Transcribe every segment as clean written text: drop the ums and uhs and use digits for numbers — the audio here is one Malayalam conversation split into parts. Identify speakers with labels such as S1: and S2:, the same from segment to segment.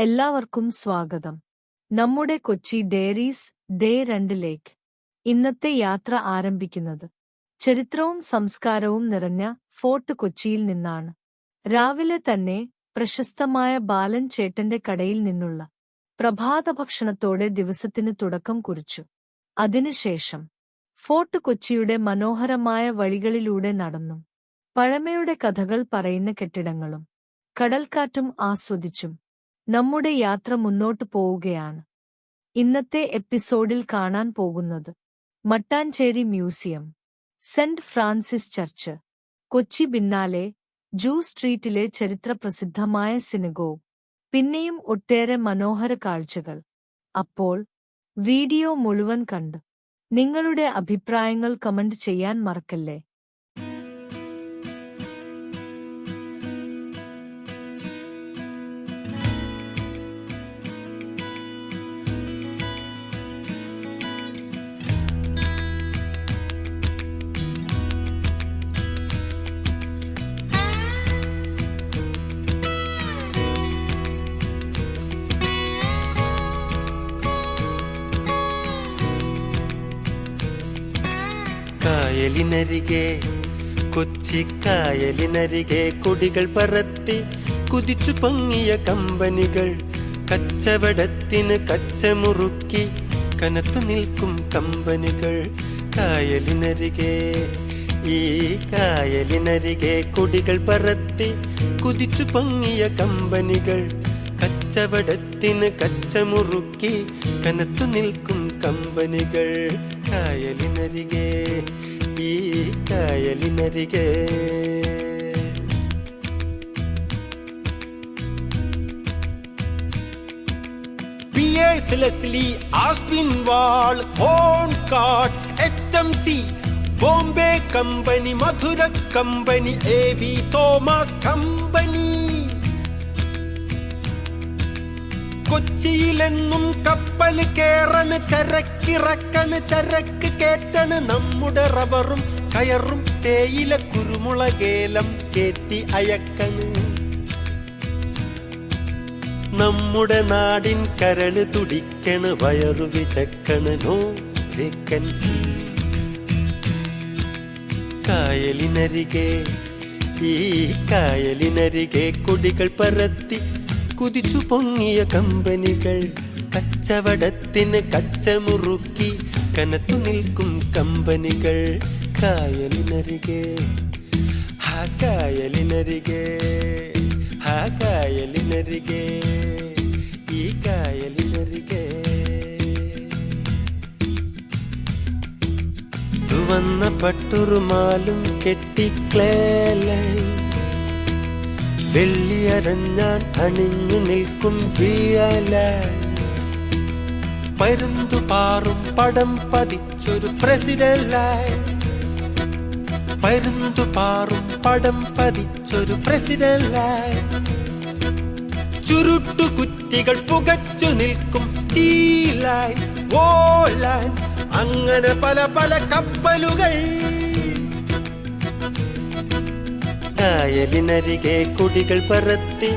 S1: എല്ലാവർക്കും സ്വാഗതം. നമ്മുടെ കൊച്ചി ഡയറീസ് ഡേ 2 ഇന്നത്തെ യാത്ര ആരംഭിക്കുന്നത് ചരിത്രവും സംസ്കാരവും നിറഞ്ഞ ഫോർട്ട് കൊച്ചിയിൽ നിന്നാണ്. രാവിലെ തന്നെ പ്രശസ്തമായ ബാലൻ ചേട്ടന്റെ കടയിൽ നിന്നുള്ള പ്രഭാതഭക്ഷണത്തോടെ ദിവസത്തിന് തുടക്കം കുറിച്ചു. അതിനുശേഷം ഫോർട്ട് കൊച്ചിയുടെ മനോഹരമായ വഴികളിലൂടെ നടന്നു. പഴമയുടെ കഥകൾ പറയുന്ന കെട്ടിടങ്ങളും കടൽക്കാറ്റും ആസ്വദിച്ചും നമ്മുടെ യാത്ര മുന്നോട്ടു പോവുകയാണ്. ഇന്നത്തെ എപ്പിസോഡിൽ കാണാൻ പോകുന്നത് Mattancherry museum, Saint Francis church, Kochi Biennale Jew സ്ട്രീറ്റിലെ ചരിത്രപ്രസിദ്ധമായ സിനഗോഗ്, പിന്നെയും ഒട്ടേറെ മനോഹര കാഴ്ചകൾ. അപ്പോൾ വീഡിയോ മുഴുവൻ കണ്ട് നിങ്ങളുടെ അഭിപ്രായങ്ങൾ കമന്റ് ചെയ്യാൻ മറക്കല്ലേ.
S2: കായലിനരികെ കൊച്ചിക്കായലിനരികെ കൊടികൾ പറത്തി കുതിച്ചു പൊങ്ങിയ കമ്പനികൾ, കച്ചവടത്തിന് കച്ചമുറുക്കി കനത്തു നിൽക്കും കമ്പനികൾ. കായലിനരികെ ഈ കായലിനരികെ കൊടികൾ പറത്തി കുതിച്ചു പൊങ്ങിയ കമ്പനികൾ, കച്ചവടത്തിന് കച്ചമുറുക്കി കനത്തു നിൽക്കും കമ്പനികൾ. കായലിനരികെ ഈ കായലിനരികെ പിയേഴ്സ് ലെസ്ലി, ആസ്പിൻവാൾ, ഹോൺകാർട്ട്, HMC, Bombay company, Madura company, AV Thomas company. കൊച്ചിയിലെന്നും കപ്പൽ കേറണ്, ചരക്കിറക്കണ്, ചരക്ക് കേറ്റണ്. നമ്മുടെ റബ്ബറും കയറും തേയില കുരുമുളകേലം കേറ്റി അയക്കണ്. നമ്മുടെ നാടിൻ കരള് തുടിക്കണ്, വയറു വിശക്കണ്, നോ വേക്കൻസി. കായലിനരികെ ഈ കായലിനരികെ കൊടികൾ പറത്തി കുതിച്ചു പൊങ്ങിയ കമ്പനികൾ, കച്ചവടത്തിന് കച്ചമുറുക്കി കനത്തു നിൽക്കും കമ്പനികൾ. കായലിനരികെ ഹാ കായലിനരികെ ഹാ കായലിനരികെ ഈ കായലിനരികെ തുവന്ന പട്ടുറുമാലും കെട്ടിക്ലേലായി വെള്ളിയരഞ്ഞാൻ അണിഞ്ഞു നിൽക്കും ബിയലായി. പരുന്തു പാറും പടം പതിച്ചൊരു പ്രസിഡന്റായി, പരുന്തു പാറും പടം പതിച്ചൊരു പ്രസിഡന്റായി. ചുരുട്ടുകുറ്റികൾ പുകച്ചു നിൽക്കും സ്റ്റീലായി, വോളായി, അങ്ങനെ പല പല കപ്പലുകൾ. കായലിനരികെ കൊടികൾ പറത്തി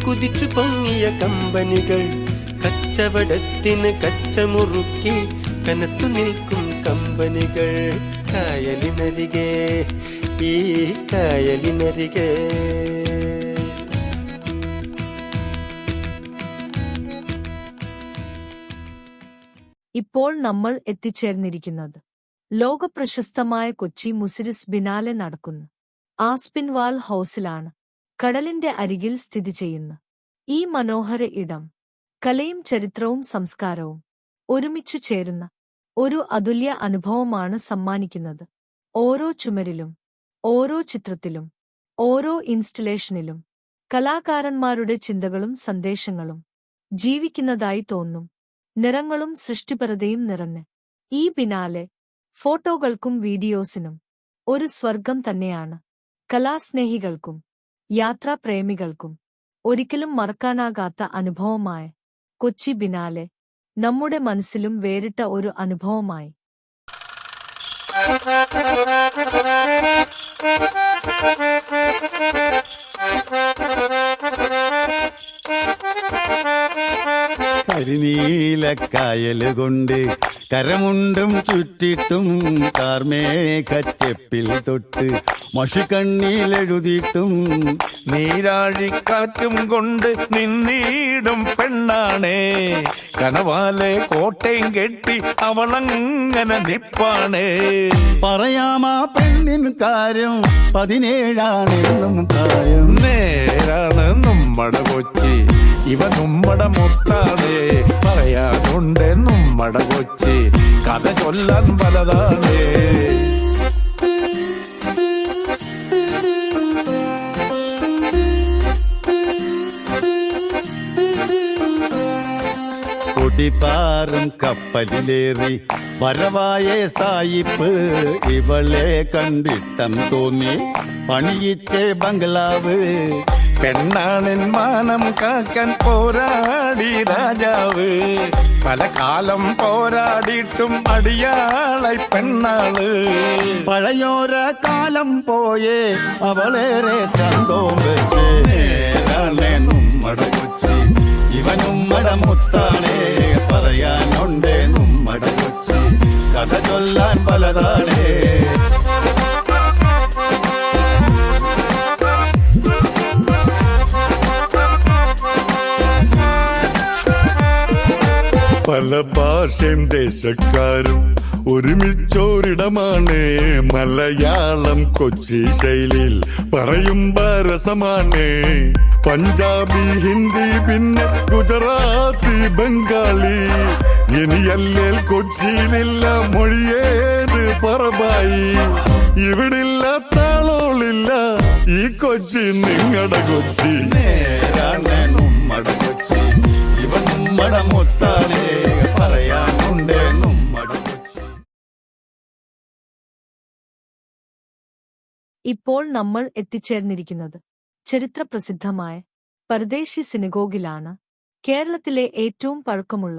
S2: കുതിച്ചു പൊങ്ങിയ കമ്പനികൾ, കച്ചവടത്തിന് കച്ചമുറുക്കി കനത്തു നിൽക്കും കമ്പനികൾ. കായലിനരികെ ഈ കായലിനരികെ
S1: ഇപ്പോൾ നമ്മൾ എത്തിച്ചേർന്നിരിക്കുന്നത് ലോകപ്രശസ്തമായ കൊച്ചി മുസിരിസ് ബിനാലെ നടക്കുന്നു ആസ്പിൻവാൾ ഹൗസിലാണ്. കടലിന്റെ അരികിൽ സ്ഥിതി ചെയ്യുന്ന ഈ മനോഹര ഇടം കലയും ചരിത്രവും സംസ്കാരവും ഒരുമിച്ചു ചേരുന്ന ഒരു അതുല്യ അനുഭവമാണ് സമ്മാനിക്കുന്നത്. ഓരോ ചുമരിലും, ഓരോ ചിത്രത്തിലും, ഓരോ ഇൻസ്റ്റലേഷനിലും കലാകാരന്മാരുടെ ചിന്തകളും സന്ദേശങ്ങളും ജീവിക്കുന്നതായി തോന്നും. നിറങ്ങളും സൃഷ്ടിപരതയും നിറഞ്ഞ് ഈ ബിനാലെ ഫോട്ടോകൾക്കും വീഡിയോസിനും ഒരു സ്വർഗം തന്നെയാണ്. കലാസ്നേഹികൾക്കും യാത്രാപ്രേമികൾക്കും ഒരിക്കലും മറക്കാനാകാത്ത അനുഭവമായ കൊച്ചി ബിനാലെ നമ്മുടെ മനസ്സിലും വേറിട്ട ഒരു അനുഭവമായി.
S3: കരിനീലക്കായല് കൊണ്ട് കരമുണ്ടും ചുറ്റിട്ടും കാർമേഘച്ചെപ്പിൽ തൊട്ട് മഷിക്കണ്ണിലെഴുതിയിട്ടും
S4: നീരാഴിക്കാറ്റും കൊണ്ട് നിന്നീടും പെണ്ണാണേ, കനവാലെ കോട്ടയും കെട്ടി അവളങ്ങനെ നിപ്പാണേ.
S3: പറയാമാ പെണ്ണിൻ കാര്യം 17 പ്രായം.
S4: നേരാണ് നമ്മടെ കൊച്ചി, ഇവ നമ്മടെ മുത്താണ്. പറയാനുണ്ട് നമ്മടെ കൊച്ചി, കഥ ചൊല്ലാൻ പലതാണ്.
S3: കുടിപ്പാറും കപ്പലിലേറി വരവായ സായിപ്പ് ഇവളെ കണ്ടിട്ടം തോന്നി പണിയിച്ചേ ബംഗ്ലാവ്.
S4: പെണ്ണാണിൻ മാനം കാക്കാൻ പോരാടി രാജാവ്, പല കാലം പോരാടിയിട്ടും അടിയാളായി പെണ്ണാള്.
S3: പഴയോര കാലം പോയേ അവളേറെ ചന്തോം വെച്ച്. നേരാണേ നമ്മടെ കൊച്ചി, ഇവനുമ്മടെ മുത്താണേ. പറയാനുണ്ടേ നമ്മടെ കൊച്ചി, കഥ ചൊല്ലാൻ പലതാണേ.
S5: പല ഭാഷയും ദേശക്കാരും ഒരുമിച്ചോരിടമാണ്. മലയാളം കൊച്ചി ശൈലിയിൽ പറയുമ്പോ രസമാണ്. പഞ്ചാബി, ഹിന്ദി, പിന്നെ ഗുജറാത്തി, ബംഗാളി. ഇനിയല്ലേൽ കൊച്ചിയിലില്ല മൊഴിയേത് പറബായി. ഇവിടില്ല താളോളില്ല ഈ കൊച്ചി നിങ്ങടെ കൊച്ചി.
S3: നേരാണേ നമ്മടെ കൊച്ചി, ഇവൻ നമ്മടെ മുത്താണേ. പറയാനുണ്ടേ നമ്മടെ കൊച്ചി.
S1: ഇപ്പോൾ നമ്മൾ എത്തിച്ചേർന്നിരിക്കുന്നത് ചരിത്രപ്രസിദ്ധമായ പർദേശി സിനഗോഗിലാണ്. കേരളത്തിലെ ഏറ്റവും പഴക്കമുള്ള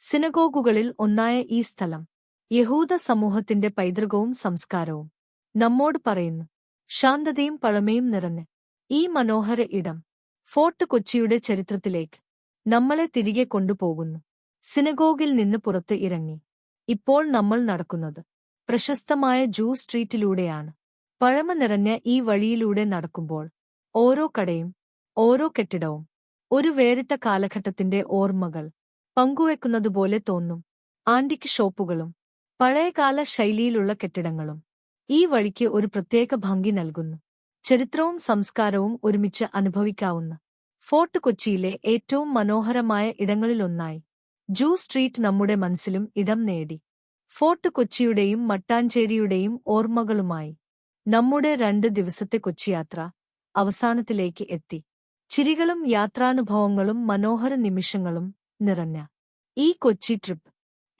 S1: സിനഗോഗുകളിൽ ഒന്നായ ഈ സ്ഥലം യഹൂദ സമൂഹത്തിന്റെ പൈതൃകവും സംസ്കാരവും നമ്മോട് പറയുന്നു. ശാന്തതയും പഴമയും നിറഞ്ഞ ഈ മനോഹര ഇടം ഫോർട്ട് കൊച്ചിയുടെ ചരിത്രത്തിലേക്ക് നമ്മളെ തിരികെ കൊണ്ടുപോകുന്നു. സിനഗോഗിൽ നിന്ന് പുറത്ത് ഇറങ്ങി ഇപ്പോൾ നമ്മൾ നടക്കുന്നത് പ്രശസ്തമായ ജൂ സ്ട്രീറ്റിലൂടെയാണ്. പഴമ നിറഞ്ഞ ഈ വഴിയിലൂടെ നടക്കുമ്പോൾ ഓരോ കടയും ഓരോ കെട്ടിടവും ഒരു വേറിട്ട കാലഘട്ടത്തിന്റെ ഓർമ്മകൾ പങ്കുവെക്കുന്നതുപോലെ തോന്നും. ആന്റിക് ഷോപ്പുകളും പഴയകാല ശൈലിയിലുള്ള കെട്ടിടങ്ങളും ഈ വഴിക്ക് ഒരു പ്രത്യേക ഭംഗി നൽകുന്നു. ചരിത്രവും സംസ്കാരവും ഒരുമിച്ച് അനുഭവിക്കാവുന്ന ഫോർട്ട് കൊച്ചിയിലെ ഏറ്റവും മനോഹരമായ ഇടങ്ങളിലൊന്നായി ജൂ സ്ട്രീറ്റ് നമ്മുടെ മനസ്സിലും ഇടം നേടി. ഫോർട്ട് കൊച്ചിയുടെയും മട്ടാഞ്ചേരിയുടെയും ഓർമ്മകളുമായി നമ്മുടെ 2 ദിവസത്തെ കൊച്ചിയാത്ര അവസാനത്തിലേക്ക് എത്തി. ചിരികളും യാത്രാനുഭവങ്ങളും മനോഹര നിമിഷങ്ങളും നിറഞ്ഞ ഈ കൊച്ചി ട്രിപ്പ്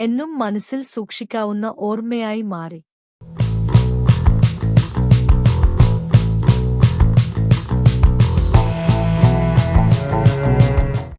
S1: എന്നും മനസ്സിൽ സൂക്ഷിക്കാവുന്ന ഓർമ്മയായി മാറി.